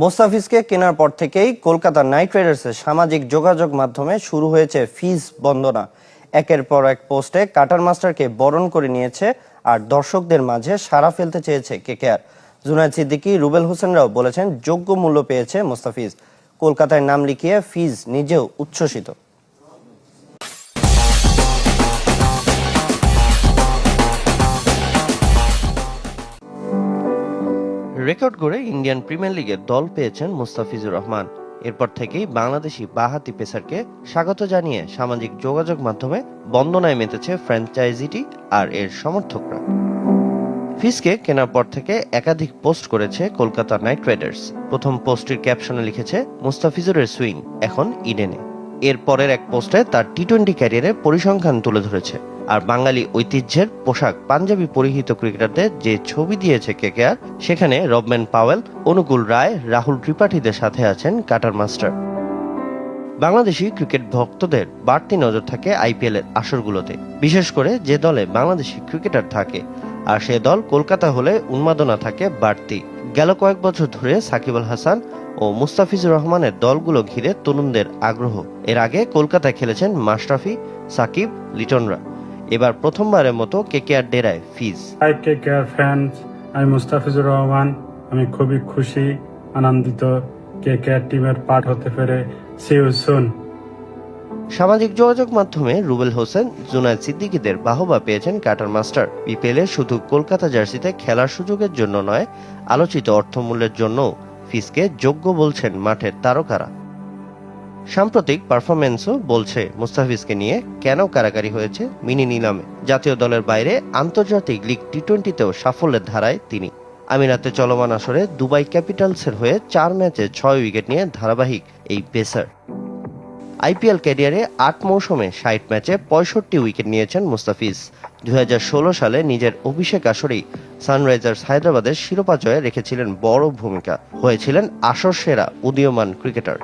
মোস্তাফিজকে কেনার পর থেকেই কলকাতা নাইট রাইডার্সের সামাজিক যোগাযোগ মাধ্যমে শুরু হয়েছে ফিজ বন্দনা। একের পর এক পোস্টে কাটার মাস্টারকে বরণ করে নিয়েছে আর দর্শকদের মাঝে সাড়া ফেলতে চেয়েছে কেকেআর। জুনায়েদ সিদ্দিকী, রুবেল হোসেনরাও বলেছেন যোগ্য মূল্য পেয়েছে মোস্তাফিজ। কলকাতায় নাম লিখিয়ে ফিজ নিজেও উচ্ছ্বসিত। রেকর্ড গড়ে ইন্ডিয়ান প্রিমিয়ার লিগের দল পেয়েছেন মুস্তাফিজুর রহমান। এরপর থেকেই বাংলাদেশি বাঁহাতি পেসারকে স্বাগত জানিয়ে সামাজিক যোগাযোগ মাধ্যমে বন্দনায় মেতেছে ফ্র্যাঞ্চাইজিটি আর এর সমর্থকরা। ফিজকে কেনার পর থেকে একাধিক পোস্ট করেছে কলকাতা নাইট রাইডার্স। প্রথম পোস্টটির ক্যাপশনে লিখেছে, মুস্তাফিজুরের সুইং এখন ইডেনে। এর পরের এক পোস্টে তার টি-20 ক্যারিয়ারের পরিসংখ্যান তুলে ধরেছে। আর বাঙালি ঐতিহ্যের পোশাক পাঞ্জাবি পরিহিত ক্রিকেটারদের যে ছবি দিয়েছে কেকেআর, সেখানে রবম্যান পাওয়েল, অনুকূল রায়, রাহুল ত্রিপাঠীদের সাথে আছেন কাটার মাস্টার। বাংলাদেশি ক্রিকেট ভক্তদের বাড়তি নজর থাকে আইপিএল এর আসরগুলোতে, বিশেষ করে যে দলে বাংলাদেশি ক্রিকেটার থাকে, আর সে দল কলকাতা হলে উন্মাদনা থাকে বাড়তি। গেল কয়েক বছর ধরে সাকিব আল হাসান ও মুস্তাফিজুর রহমানের দলগুলো ঘিরে তরুণদের আগ্রহ। এর আগে কলকাতায় খেলেছেন মাশরাফি, সাকিব, লিটনরা। এবার প্রথমবারের মতো কেকেআর ডেরায় ফিজ। কেকেআর ফ্যান্স, আমি মুস্তাফিজুর রহমান। আমি খুবই খুশি, আনন্দিত কেকেআর টিমের পার্ট হতে পেরে। See you soon. সামাজিক যোগাযোগ মাধ্যমে রুবেল হোসেন, জুনায়েদ সিদ্দিকীদের বাহবা পেয়েছেন কাটার মাস্টার। বিপিএলে শুধু কলকাতা জার্সিতে খেলার সুযোগের জন্য নয়, আলোচিত অর্থমূল্যের জন্য ফিজকে যোগ্য বলছেন মাঠের তারকারা। সাম্প্রতিক পারফরম্যান্সও বলছে মুস্তাফিজকে নিয়ে কেন কারাকারি হয়েছে মিনি নিলামে। জাতীয় দলের বাইরে আন্তর্জাতিক লিগ টি-20তেও সাফল্যের ধারায় তিনি। আমিরাতে চলমান আসরে দুবাই ক্যাপিটালসের হয়ে 4 ম্যাচে 6 উইকেট নিয়ে ধারাবাহিক এই পেসার। আইপিএল ক্যারিয়ারে 8 মৌসুমে 60 ম্যাচে 65 উইকেট নিয়েছেন মুস্তাফিজ। 2016 সালে নিজের অভিষেক আসরেই সানরাইজার্স হায়দ্রাবাদের শিরোপা জয়ে রেখেছিলেন বড় ভূমিকা, হয়েছিলেন আসর সেরা উদীয়মান ক্রিকেটার।